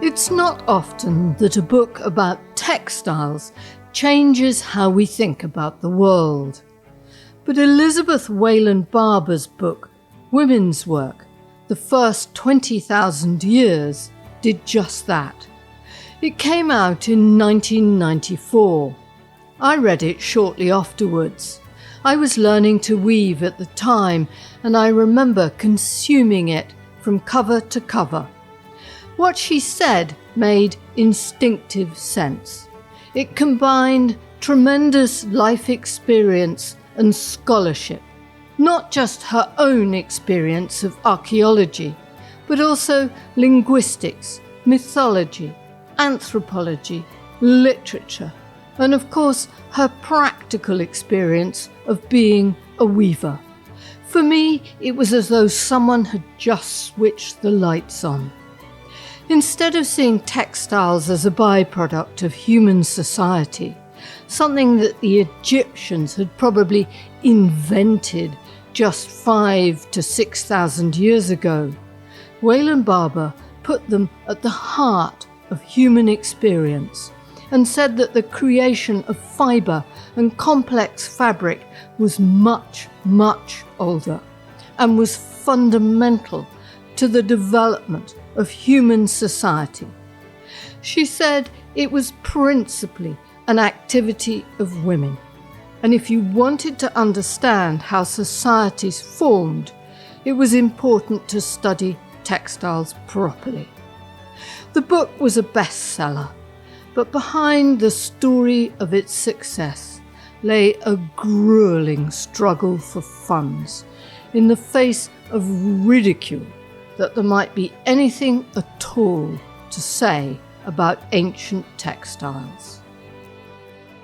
It's not often that a book about textiles changes how we think about the world. But Elizabeth Wayland Barber's book, Women's Work, The First 20,000 Years, did just that. It came out in 1994. I read it shortly afterwards. I was learning to weave at the time, and I remember consuming it from cover to cover. What she said made instinctive sense. It combined tremendous life experience and scholarship, not just her own experience of archaeology, but also linguistics, mythology, anthropology, literature, and of course her practical experience of being a weaver. For me, it was as though someone had just switched the lights on. Instead of seeing textiles as a byproduct of human society, something that the Egyptians had probably invented just 5,000 to 6,000 years ago, Wayland Barber put them at the heart of human experience and said that the creation of fibre and complex fabric was much, much older and was fundamental to the development of human society. She said it was principally an activity of women, and if you wanted to understand how societies formed, it was important to study textiles properly. The book was a bestseller, but behind the story of its success lay a grueling struggle for funds in the face of ridicule that there might be anything at all to say about ancient textiles.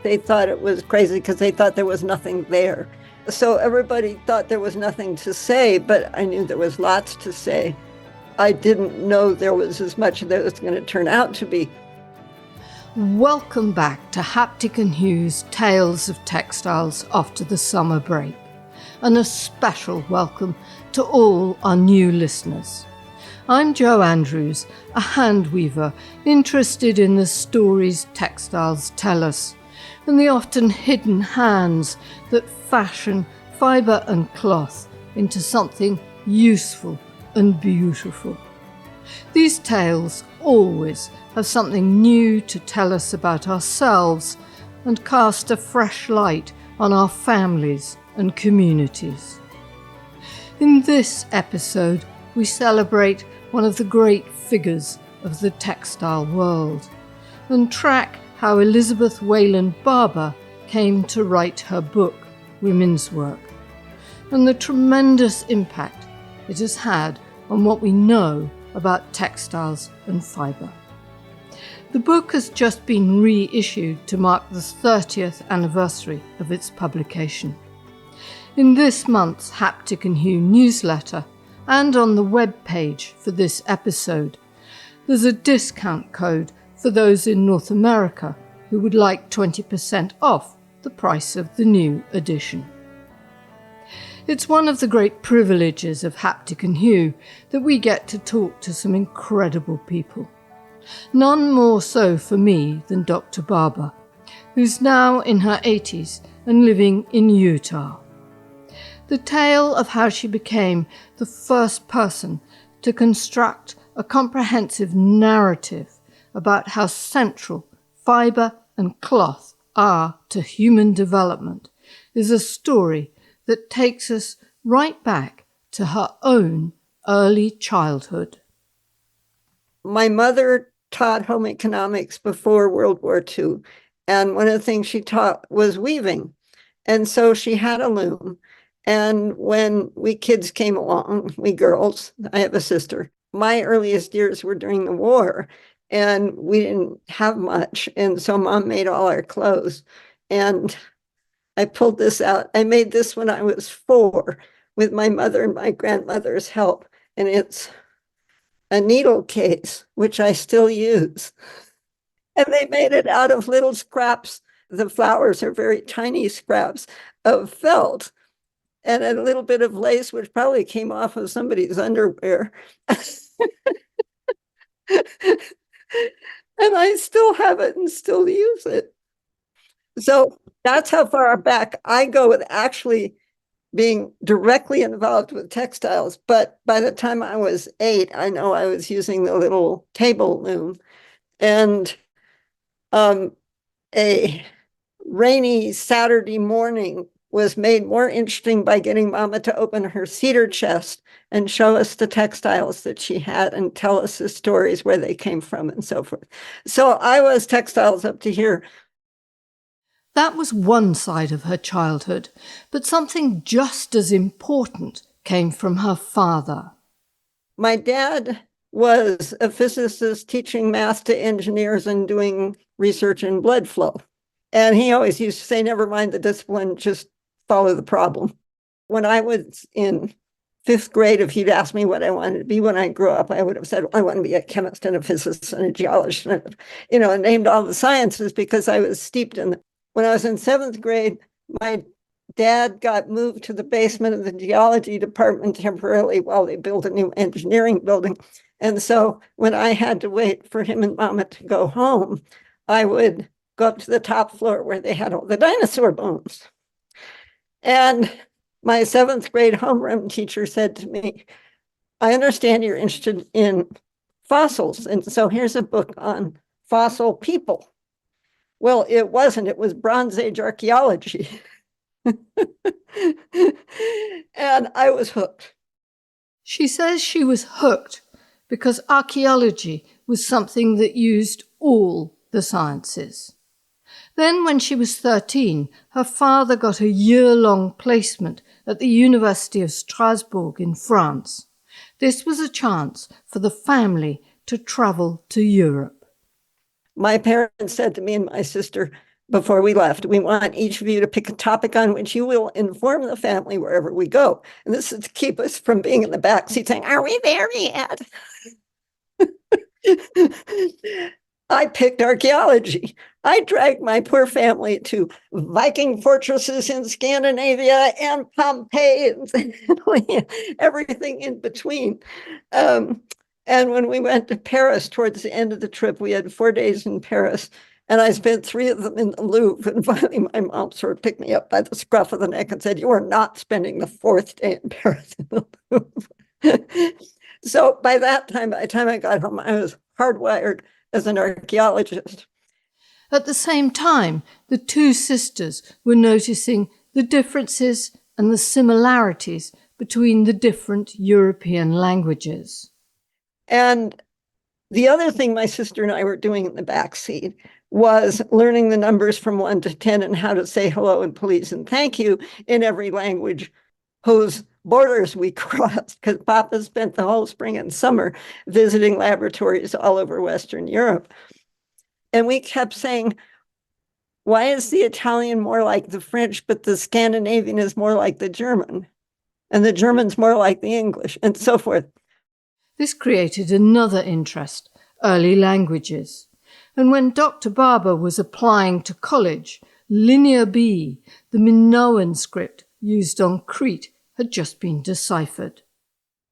They thought it was crazy because they thought there was nothing there. So everybody thought there was nothing to say, but I knew there was lots to say. I didn't know there was as much that was going to turn out to be. Welcome back to Haptic and Hugh's Tales of Textiles after the summer break, and a special welcome to all our new listeners. I'm Jo Andrews, a hand weaver interested in the stories textiles tell us, and the often hidden hands that fashion fibre and cloth into something useful and beautiful. These tales always have something new to tell us about ourselves and cast a fresh light on our families and communities. In this episode, we celebrate one of the great figures of the textile world and track how Elizabeth Wayland Barber came to write her book, Women's Work, and the tremendous impact it has had on what we know about textiles and fibre. The book has just been reissued to mark the 30th anniversary of its publication. In this month's Haptic and Hugh newsletter, and on the web page for this episode, there's a discount code for those in North America who would like 20% off the price of the new edition. It's one of the great privileges of Haptic and Hugh that we get to talk to some incredible people. None more so for me than Dr. Barber, who's now in her 80s and living in Utah. The tale of how she became the first person to construct a comprehensive narrative about how central fibre and cloth are to human development is a story that takes us right back to her own early childhood. My mother taught home economics before World War II, and one of the things she taught was weaving. And so she had a loom. And when we kids came along, we girls, I have a sister, my earliest years were during the war, and we didn't have much. And so Mom made all our clothes. And I pulled this out. I made this when I was 4 with my mother and my grandmother's help. And it's a needle case, which I still use. And they made it out of little scraps. The flowers are very tiny scraps of felt and a little bit of lace, which probably came off of somebody's underwear. And I still have it and still use it. So that's how far back I go with actually being directly involved with textiles. But by the time I was 8, I know I was using the little table loom. And a rainy Saturday morning was made more interesting by getting Mama to open her cedar chest and show us the textiles that she had and tell us the stories where they came from and so forth. So I was textiles up to here. That was one side of her childhood, but something just as important came from her father. My dad was a physicist teaching math to engineers and doing research in blood flow. And he always used to say, never mind the discipline, just follow the problem. When I was in 5th grade, if he'd asked me what I wanted to be when I grew up, I would have said, I want to be a chemist and a physicist and a geologist, and, and named all the sciences because I was steeped in them. When I was in 7th grade, my dad got moved to the basement of the geology department temporarily while they built a new engineering building. And so when I had to wait for him and Mama to go home, I would go up to the top floor where they had all the dinosaur bones. And my 7th grade homeroom teacher said to me, I understand you're interested in fossils. And so here's a book on fossil people. Well, it wasn't. It was Bronze Age archaeology. And I was hooked. She says she was hooked because archaeology was something that used all the sciences. Then, when she was 13, her father got a year-long placement at the University of Strasbourg in France. This was a chance for the family to travel to Europe. My parents said to me and my sister before we left, we want each of you to pick a topic on which you will inform the family wherever we go. And this is to keep us from being in the back seat saying, are we there yet? I picked archaeology. I dragged my poor family to Viking fortresses in Scandinavia and Pompeii and everything in between. And when we went to Paris towards the end of the trip, we had 4 days in Paris, and I spent 3 of them in the Louvre. And finally, my mom sort of picked me up by the scruff of the neck and said, you are not spending the 4th day in Paris in the Louvre. So by the time I got home, I was hardwired as an archaeologist. At the same time, the two sisters were noticing the differences and the similarities between the different European languages. And the other thing my sister and I were doing in the backseat was learning the numbers from 1 to 10 and how to say hello and please and thank you in every language whose borders we crossed, because Papa spent the whole spring and summer visiting laboratories all over Western Europe. And we kept saying, why is the Italian more like the French, but the Scandinavian is more like the German, and the German's more like the English, and so forth. This created another interest, early languages. And when Dr. Barber was applying to college, Linear B, the Minoan script used on Crete, had just been deciphered.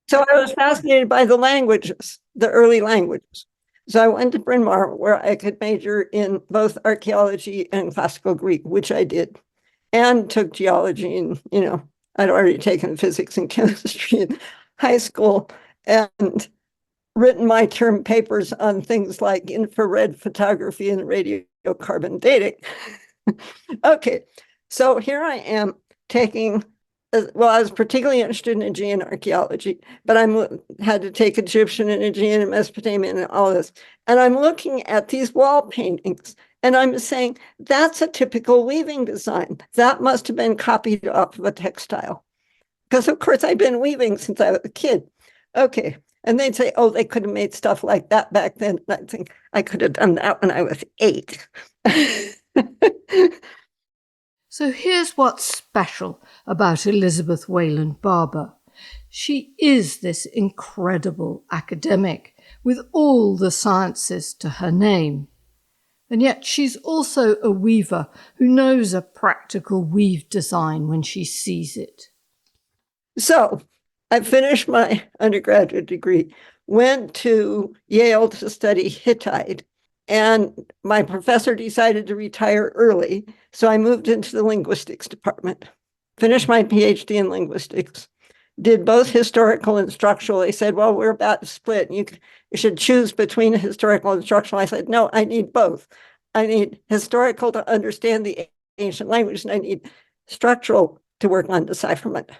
So I was fascinated by the languages, the early languages. So I went to Bryn Mawr, where I could major in both archaeology and classical Greek, which I did, and took geology. And, I'd already taken physics and chemistry in high school and written my term papers on things like infrared photography and radiocarbon dating. Okay, so here I am taking, well, I was particularly interested in Aegean archaeology, but I had to take Egyptian and Aegean and Mesopotamian and all this. And I'm looking at these wall paintings and I'm saying, that's a typical weaving design. That must have been copied off of a textile. Because of course I've been weaving since I was a kid. Okay. And they'd say, oh, they could have made stuff like that back then. And I think I could have done that when I was 8. So here's what's special about Elizabeth Wayland Barber. She is this incredible academic with all the sciences to her name. And yet she's also a weaver who knows a practical weave design when she sees it. So I finished my undergraduate degree went to Yale to study Hittite. And my professor decided to retire early. So I moved into the linguistics department, finished my PhD in linguistics, did both historical and structural. They said, well, we're about to split. You should choose between historical and structural. I said, no, I need both. I need historical to understand the ancient language, and I need structural to work on decipherment.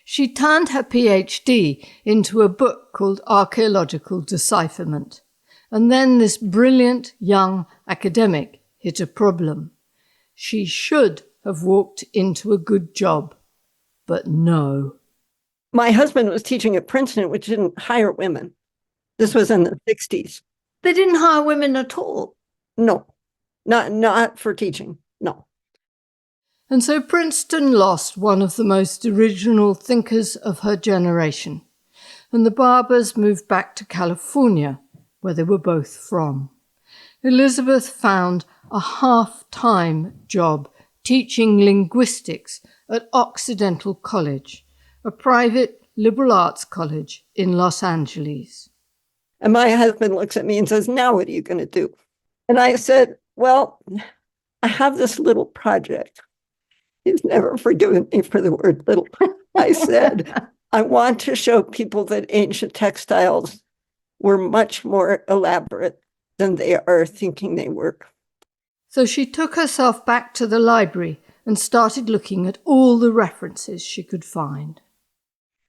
She turned her PhD into a book called Archaeological Decipherment. And then this brilliant young academic hit a problem. She should have walked into a good job, but no. My husband was teaching at Princeton, which didn't hire women. This was in the 60s. They didn't hire women at all? No, not for teaching, no. And so Princeton lost one of the most original thinkers of her generation, and the Barbers moved back to California, where they were both from. Elizabeth found a half-time job teaching linguistics at Occidental College, a private liberal arts college in Los Angeles. And my husband looks at me and says, now what are you going to do? And I said, well, I have this little project. He's never forgiven me for the word little. I said, I want to show people that ancient textiles were much more elaborate than they are thinking they were. So she took herself back to the library and started looking at all the references she could find.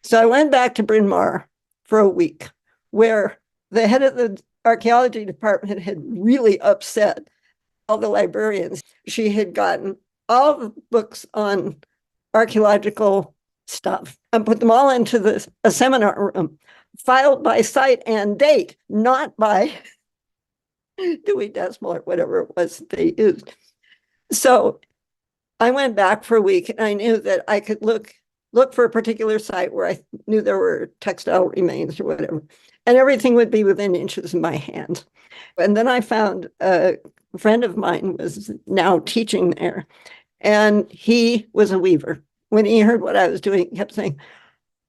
So I went back to Bryn Mawr for a week, where the head of the archaeology department had really upset all the librarians. She had gotten all the books on archaeological stuff and put them all into a seminar room, filed by site and date, not by Dewey Decimal or whatever it was they used. So I went back for a week, and I knew that I could look for a particular site where I knew there were textile remains or whatever, and everything would be within inches of my hand. And then I found a friend of mine was now teaching there, and he was a weaver. When he heard what I was doing, he kept saying,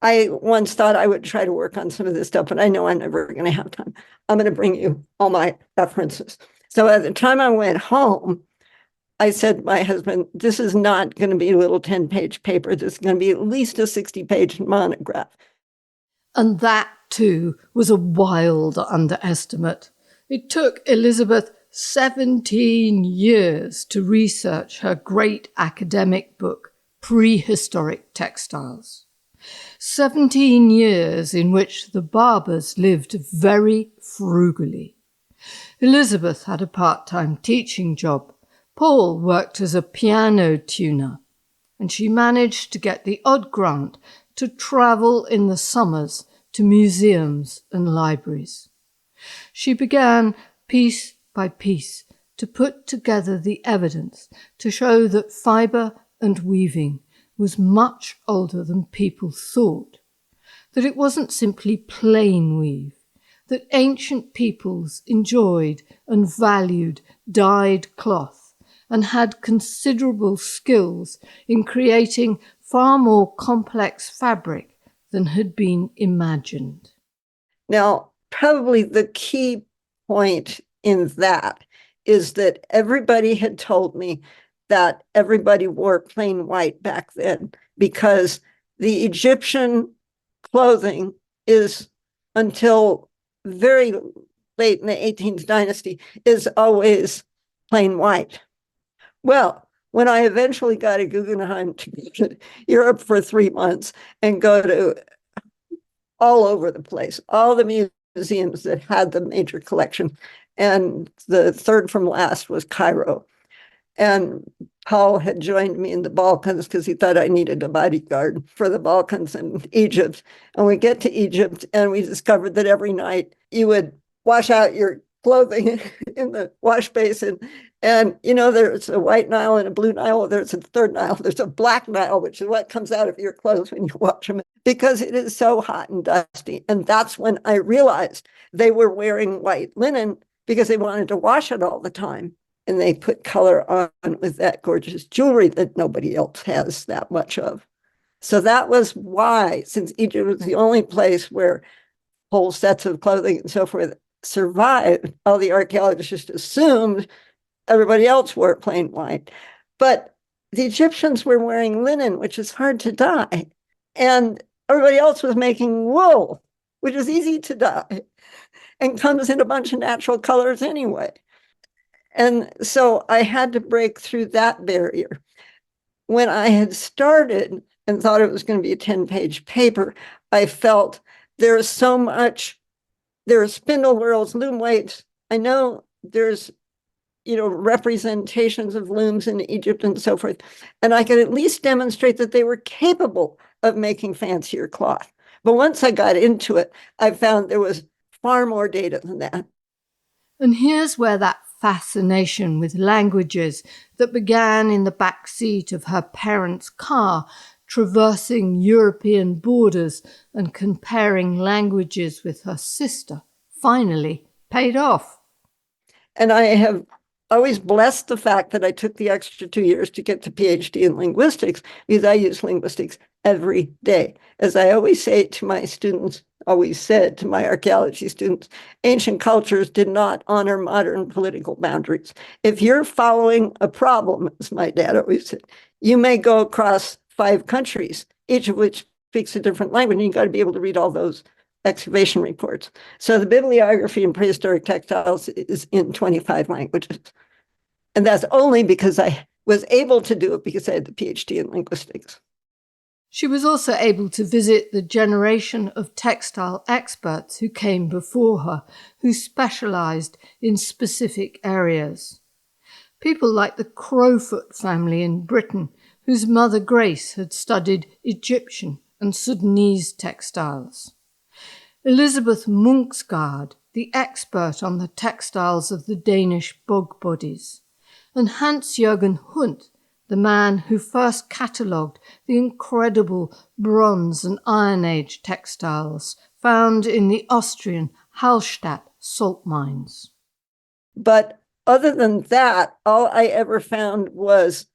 I once thought I would try to work on some of this stuff, but I know I'm never going to have time. I'm going to bring you all my references. So at the time I went home, I said to my husband, this is not going to be a little 10-page paper. This is going to be at least a 60-page monograph. And that, too, was a wild underestimate. It took Elizabeth 17 years to research her great academic book, Prehistoric Textiles. 17 years in which the Barbers lived very frugally. Elizabeth had a part-time teaching job. Paul worked as a piano tuner, and she managed to get the odd grant to travel in the summers to museums and libraries. She began, piece by piece, to put together the evidence to show that fibre and weaving was much older than people thought, that it wasn't simply plain weave, that ancient peoples enjoyed and valued dyed cloth and had considerable skills in creating far more complex fabric than had been imagined. Now, probably the key point in that is that everybody had told me that everybody wore plain white back then, because the Egyptian clothing is, until very late in the 18th dynasty, is always plain white. Well, when I eventually got a Guggenheim to go to Europe for 3 months and go to all over the place, all the museums that had the major collection, and the third from last was Cairo. And Paul had joined me in the Balkans because he thought I needed a bodyguard for the Balkans and Egypt. And we get to Egypt, and we discovered that every night you would wash out your clothing in the wash basin. And, you know, there's a white Nile and a blue Nile. There's a third Nile. There's a black Nile, which is what comes out of your clothes when you wash them, because it is so hot and dusty. And that's when I realized they were wearing white linen because they wanted to wash it all the time. And they put color on with that gorgeous jewelry that nobody else has that much of. So that was why, since Egypt was the only place where whole sets of clothing and so forth survived. All the archaeologists just assumed everybody else wore plain white. But the Egyptians were wearing linen, which is hard to dye. And everybody else was making wool, which is easy to dye and comes in a bunch of natural colors anyway. And so I had to break through that barrier. When I had started and thought it was going to be a 10-page paper, I felt there's so much, there are spindle whorls, loom weights. I know there's, representations of looms in Egypt and so forth. And I could at least demonstrate that they were capable of making fancier cloth. But once I got into it, I found there was far more data than that. And here's where that fascination with languages that began in the back seat of her parents' car, traversing European borders and comparing languages with her sister, finally paid off. And I have always blessed the fact that I took the extra 2 years to get the PhD in linguistics, because I use linguistics every day. As I always say to my students, always said to my archaeology students, ancient cultures did not honor modern political boundaries. If you're following a problem, as my dad always said, you may go across 5 countries, each of which speaks a different language, and you got to be able to read all those excavation reports. So the bibliography in prehistoric textiles is in 25 languages. And that's only because I was able to do it because I had the PhD in linguistics. She was also able to visit the generation of textile experts who came before her, who specialized in specific areas. People like the Crowfoot family in Britain, whose mother Grace had studied Egyptian and Sudanese textiles. Elizabeth Munksgaard, the expert on the textiles of the Danish bog bodies, and Hans-Jürgen Hund, the man who first catalogued the incredible Bronze and Iron Age textiles found in the Austrian Hallstatt salt mines. But other than that, all I ever found was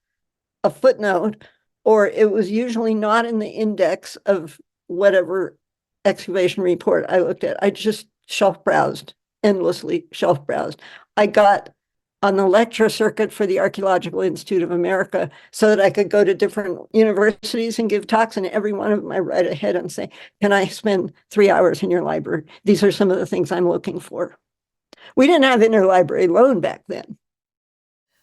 a footnote, or it was usually not in the index of whatever excavation report I looked at. I just shelf browsed, endlessly shelf browsed. I got on the lecture circuit for the Archaeological Institute of America so that I could go to different universities and give talks, and every one of them I write ahead and say, can I spend 3 hours in your library? These are some of the things I'm looking for. We didn't have interlibrary loan back then.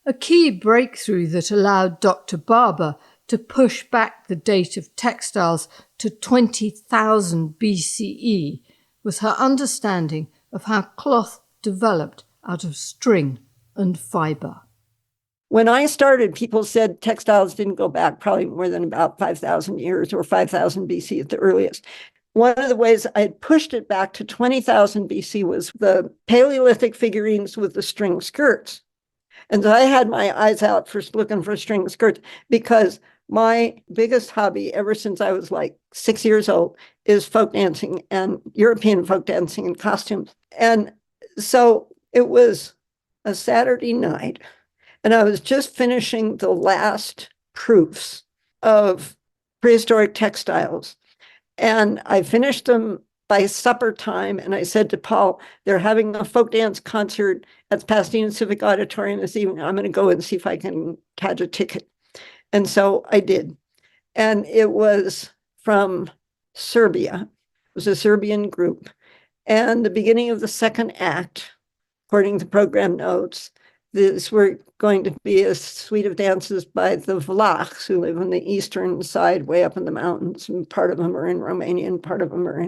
A key breakthrough that allowed Dr. Barber to push back the date of textiles to 20,000 BCE was her understanding of how cloth developed out of string and fibre. When I started, people said textiles didn't go back probably more than about 5,000 years or 5,000 BC at the earliest. One of the ways I had pushed it back to 20,000 BC was the Paleolithic figurines with the string skirts. And so I had my eyes out for looking for string skirts, because my biggest hobby ever since I was like 6 years old is folk dancing and European folk dancing and costumes. And so it was a Saturday night, and I was just finishing the last proofs of prehistoric textiles. And I finished them by supper time, and I said to Paul, they're having a folk dance concert at the Pasadena Civic Auditorium this evening. I'm going to go and see if I can catch a ticket. And so I did. And it was from Serbia. It was a Serbian group. And the beginning of the second act, according to program notes, these were going to be a suite of dances by the Vlachs, who live on the eastern side, way up in the mountains. And part of them are in Romania and part of them are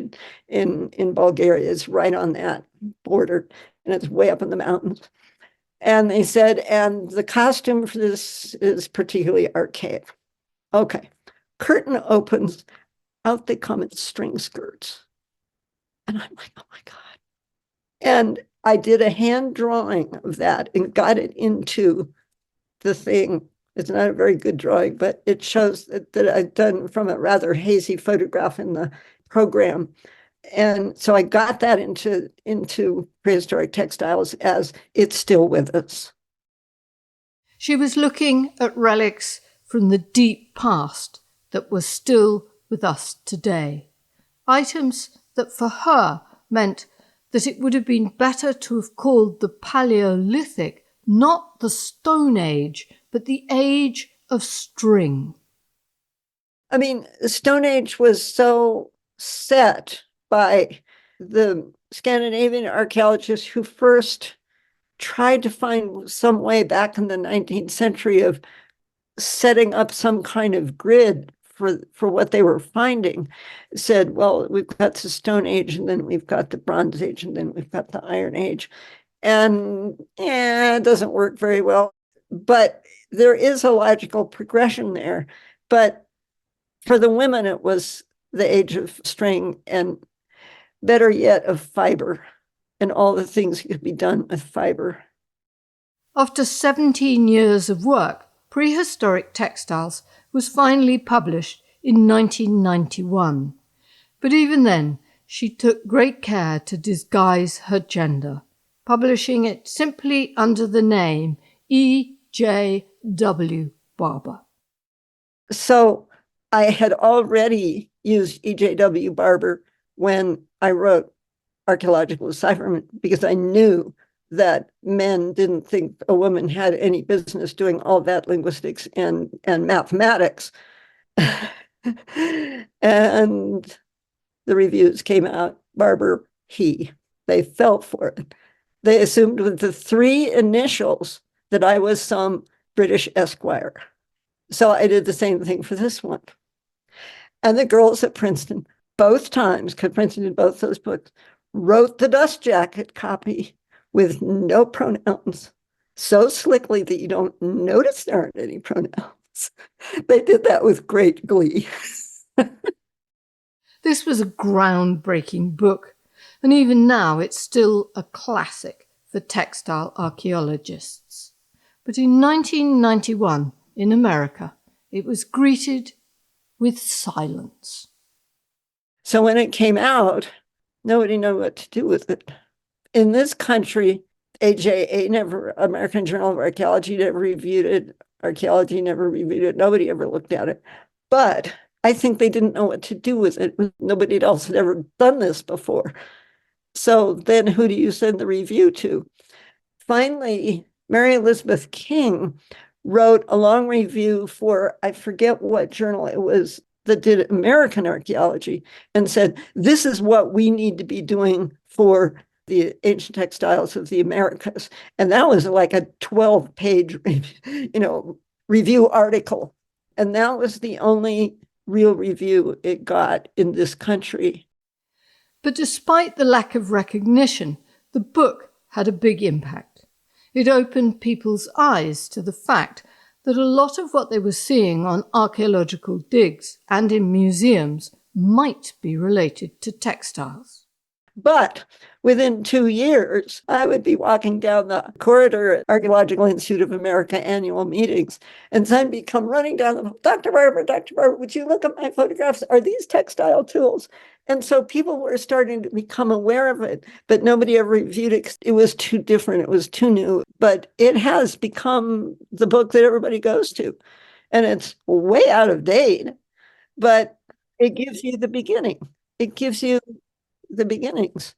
in Bulgaria. It's right on that border, and it's way up in the mountains. And they said, and the costume for this is particularly archaic. Okay, curtain opens, out they come in string skirts. And I'm like, oh my God. And I did a hand drawing of that and got it into the thing. It's not a very good drawing, but it shows that I'd done from a rather hazy photograph in the program. And so I got that into prehistoric textiles as it's still with us. She was looking at relics from the deep past that were still with us today. Items that for her meant that it would have been better to have called the Paleolithic not the Stone Age, but the Age of String. I mean, the Stone Age was so set by the Scandinavian archaeologists who first tried to find some way back in the 19th century of setting up some kind of grid for what they were finding. Said, well, we've got the Stone Age, and then we've got the Bronze Age, and then we've got the Iron Age. And it doesn't work very well. But there is a logical progression there. But for the women, it was the age of string, and better yet, of fibre, and all the things that could be done with fibre. After 17 years of work, Prehistoric Textiles was finally published in 1991. But even then, she took great care to disguise her gender, publishing it simply under the name E.J.W. Barber. So I had already used E.J.W. Barber when I wrote Archaeological Decipherment, because I knew that men didn't think a woman had any business doing all that linguistics and mathematics. And the reviews came out, Barber, he. They fell for it. They assumed with the 3 initials that I was some British esquire. So I did the same thing for this one. And the girls at Princeton, both times, because Princeton did both those books, wrote the dust jacket copy with no pronouns, so slickly that you don't notice there aren't any pronouns. They did that with great glee. This was a groundbreaking book, and even now it's still a classic for textile archaeologists. But in 1991, in America, it was greeted with silence. So when it came out, nobody knew what to do with it. In this country, AJA never, American Journal of Archaeology never reviewed it. Archaeology never reviewed it. Nobody ever looked at it. But I think they didn't know what to do with it. Nobody else had ever done this before. So then who do you send the review to? Finally, Mary Elizabeth King wrote a long review for, I forget what journal it was, that did American archaeology, and said, this is what we need to be doing for the ancient textiles of the Americas. And that was like a 12-page, review article. And that was the only real review it got in this country. But despite the lack of recognition, the book had a big impact. It opened people's eyes to the fact that a lot of what they were seeing on archaeological digs and in museums might be related to textiles. But within 2 years, I would be walking down the corridor at Archaeological Institute of America annual meetings, and somebody come running down the, Dr. Barber, would you look at my photographs? Are these textile tools? And so people were starting to become aware of it, but nobody ever reviewed it. It was too different. It was too new. But it has become the book that everybody goes to. And it's way out of date, but it gives you the beginning. It gives you the beginnings.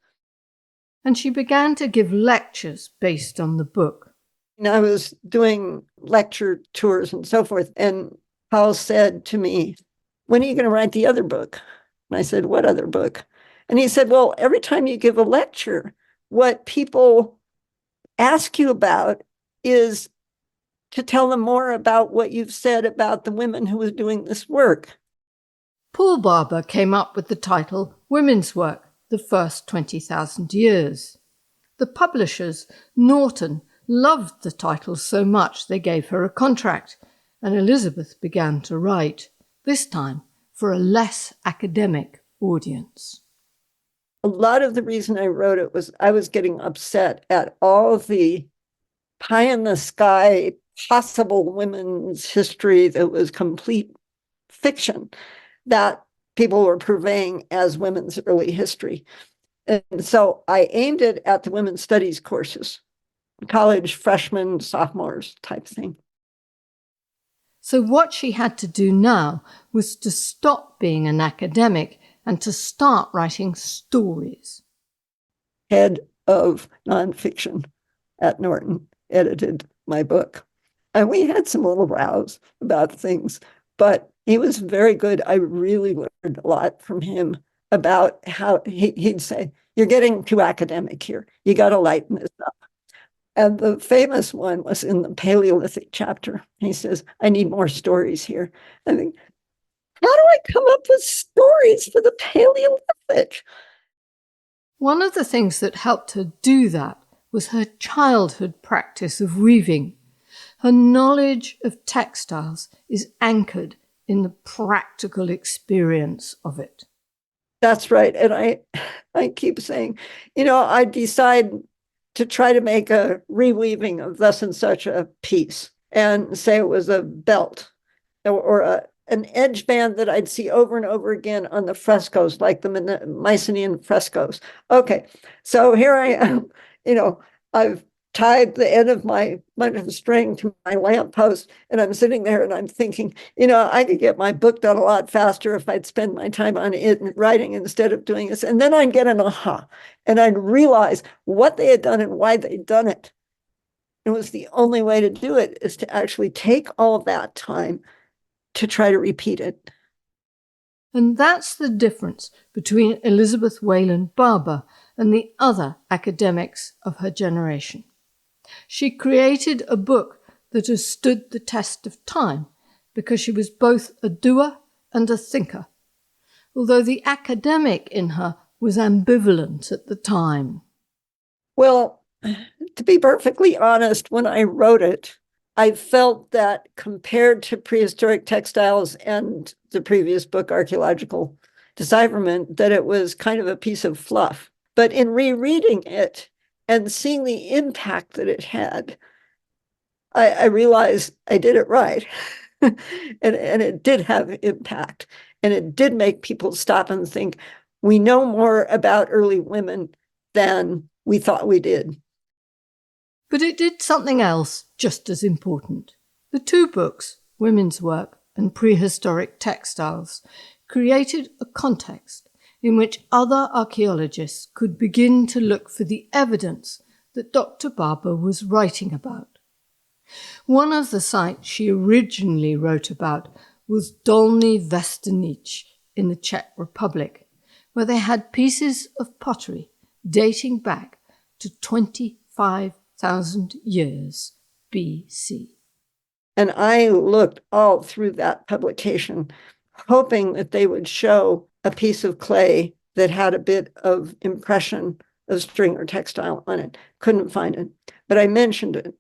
And she began to give lectures based on the book. And I was doing lecture tours and so forth. And Paul said to me, when are you going to write the other book? And I said, what other book? And he said, well, every time you give a lecture, what people ask you about is to tell them more about what you've said about the women who were doing this work. Paul Barber came up with the title Women's Work, the First 20,000 Years. The publishers, Norton, loved the title so much they gave her a contract, and Elizabeth began to write, this time for a less academic audience. A lot of the reason I wrote it was I was getting upset at all the pie-in-the-sky possible women's history that was complete fiction that people were purveying as women's early history. And so I aimed it at the women's studies courses, college freshmen, sophomores type thing. So what she had to do now was to stop being an academic and to start writing stories. head of nonfiction at Norton, edited my book. And we had some little rows about things, but he was very good. I really learned a lot from him about how he'd say, you're getting too academic here. You got to lighten this up. And the famous one was in the Paleolithic chapter. He says, I need more stories here. I think, how do I come up with stories for the Paleolithic? One of the things that helped her do that was her childhood practice of weaving. Her knowledge of textiles is anchored in the practical experience of it. That's right. And I keep saying, I decide to try to make a reweaving of thus and such a piece and say it was a belt or an edge band that I'd see over and over again on the frescoes, like the Mycenaean frescoes. Okay, so here I am, I've tied the end of my bunch of string to my lamppost, and I'm sitting there and I'm thinking, I could get my book done a lot faster if I'd spend my time on it and writing instead of doing this. And then I'd get an aha, and I'd realize what they had done and why they'd done it. It was the only way to do it, is to actually take all of that time to try to repeat it. And that's the difference between Elizabeth Wayland Barber and the other academics of her generation. She created a book that has stood the test of time because she was both a doer and a thinker, although the academic in her was ambivalent at the time. Well, to be perfectly honest, when I wrote it, I felt that compared to prehistoric textiles and the previous book, Archaeological Decipherment, that it was kind of a piece of fluff. But in rereading it and seeing the impact that it had, I realized I did it right. and it did have impact. And it did make people stop and think, we know more about early women than we thought we did. But it did something else just as important. The two books, Women's Work and Prehistoric Textiles, created a context in which other archaeologists could begin to look for the evidence that Dr. Barber was writing about. One of the sites she originally wrote about was Dolny Vesternice in the Czech Republic, where they had pieces of pottery dating back to 25,000 years BC. And I looked all through that publication, hoping that they would show a piece of clay that had a bit of impression of string or textile on it. Couldn't find it, but I mentioned it.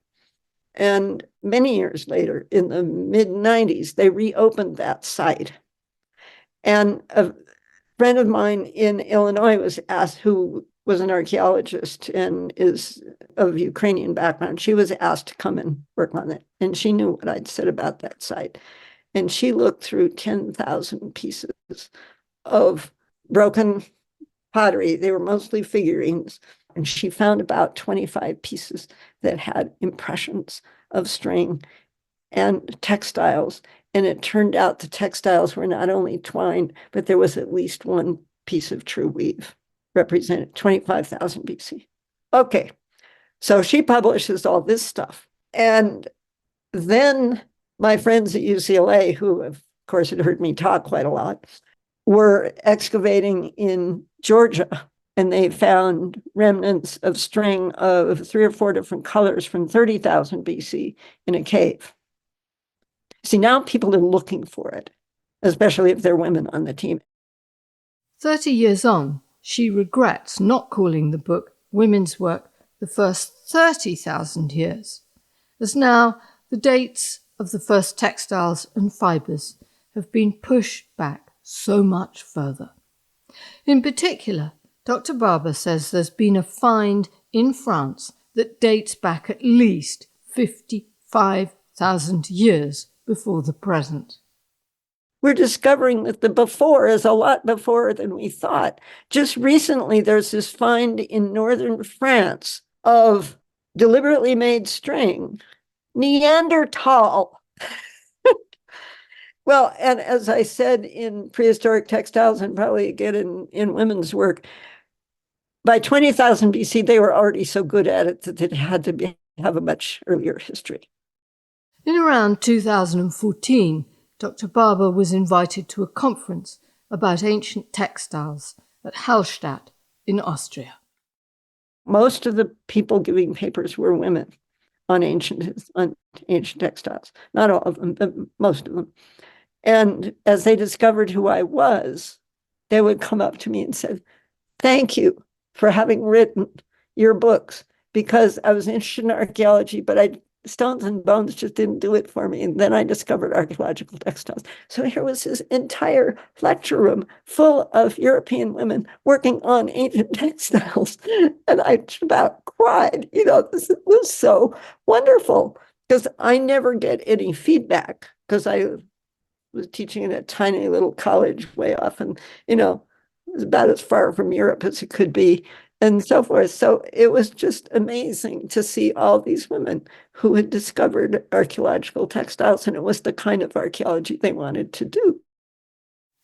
And many years later, in the mid-90s, they reopened that site. And a friend of mine in Illinois was asked, who was an archaeologist and is of Ukrainian background, she was asked to come and work on it. And she knew what I'd said about that site. And she looked through 10,000 pieces of broken pottery. They were mostly figurines. And she found about 25 pieces that had impressions of string and textiles. And it turned out the textiles were not only twine, but there was at least one piece of true weave represented 25,000 BC. Okay, so she publishes all this stuff. And then my friends at UCLA, who of course had heard me talk quite a lot, were excavating in Georgia, and they found remnants of string of 3 or 4 different colors from 30,000 BC in a cave. See, now people are looking for it, especially if they're women on the team. 30 years on, she regrets not calling the book Women's Work the first 30,000 years, as now the dates of the first textiles and fibres have been pushed back so much further. In particular, Dr. Barber says there's been a find in France that dates back at least 55,000 years before the present. We're discovering that the before is a lot before than we thought. Just recently, there's this find in northern France of deliberately made string, Neanderthal. Well, and as I said in Prehistoric Textiles, and probably again in Women's Work, by 20,000 BC, they were already so good at it that it had to have a much earlier history. In around 2014, Dr. Barber was invited to a conference about ancient textiles at Hallstatt in Austria. Most of the people giving papers were women on ancient textiles. Not all of them, but most of them. And as they discovered who I was, they would come up to me and said, "Thank you for having written your books, because I was interested in archaeology, but stones and bones just didn't do it for me. And then I discovered archaeological textiles." So here was this entire lecture room full of European women working on ancient textiles. And I just about cried. This was so wonderful, because I never get any feedback, because I was teaching in a tiny little college way off, and, it was about as far from Europe as it could be, and so forth. So it was just amazing to see all these women who had discovered archaeological textiles, and it was the kind of archaeology they wanted to do.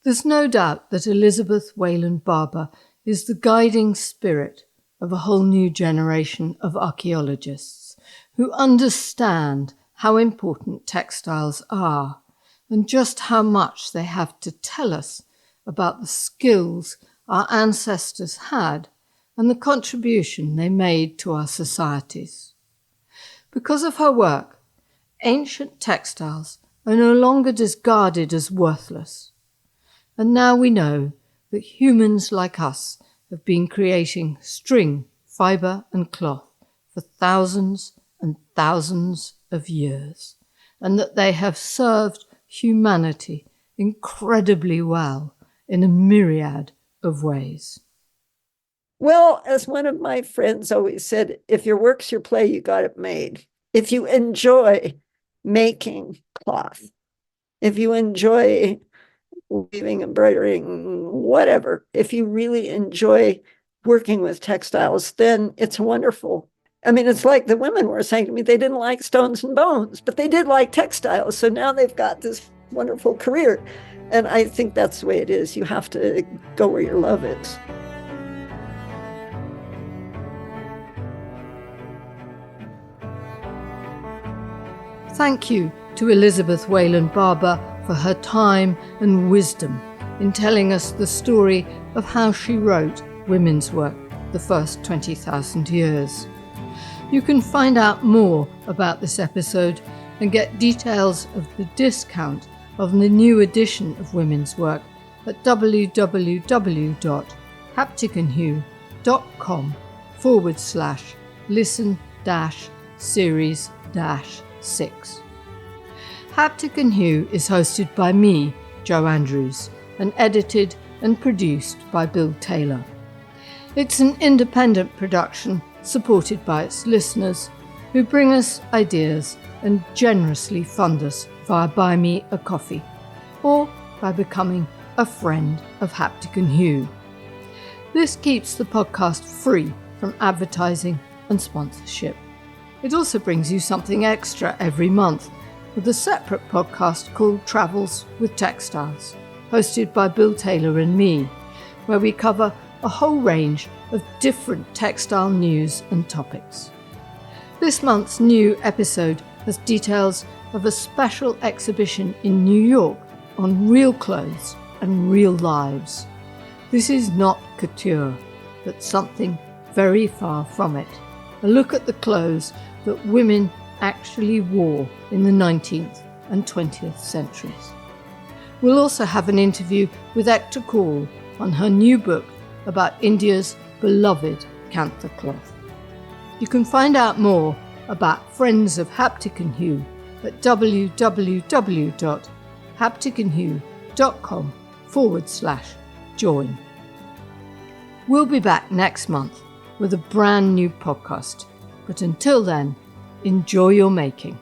There's no doubt that Elizabeth Wayland Barber is the guiding spirit of a whole new generation of archaeologists who understand how important textiles are and just how much they have to tell us about the skills our ancestors had and the contribution they made to our societies. Because of her work, ancient textiles are no longer discarded as worthless. And now we know that humans like us have been creating string, fibre and cloth for thousands and thousands of years, and that they have served humanity incredibly well in a myriad of ways. Well, as one of my friends always said, if your work's your play, you got it made. If you enjoy making cloth, if you enjoy weaving, embroidering, whatever, if you really enjoy working with textiles, then it's wonderful. I mean, it's like the women were saying to me, they didn't like stones and bones, but they did like textiles. So now they've got this wonderful career. And I think that's the way it is. You have to go where your love is. Thank you to Elizabeth Wayland Barber for her time and wisdom in telling us the story of how she wrote women's work the first 20,000 years. You can find out more about this episode and get details of the discount of the new edition of Women's Work at www.haptic-and-hue.com/listen-series-6. Haptic and Hue is hosted by me, Jo Andrews, and edited and produced by Bill Taylor. It's an independent production supported by its listeners, who bring us ideas and generously fund us via Buy Me a Coffee, or by becoming a friend of Haptic and Hue. This keeps the podcast free from advertising and sponsorship. It also brings you something extra every month, with a separate podcast called Travels with Textiles, hosted by Bill Taylor and me, where we cover a whole range of different textile news and topics. This month's new episode has details of a special exhibition in New York on real clothes and real lives. This is not couture, but something very far from it. A look at the clothes that women actually wore in the 19th and 20th centuries. We'll also have an interview with Hector Call on her new book about India's beloved Kantha cloth. You can find out more about Friends of Haptic and Hue at www.hapticandhue.com/join. We'll be back next month with a brand new podcast, but until then, enjoy your making.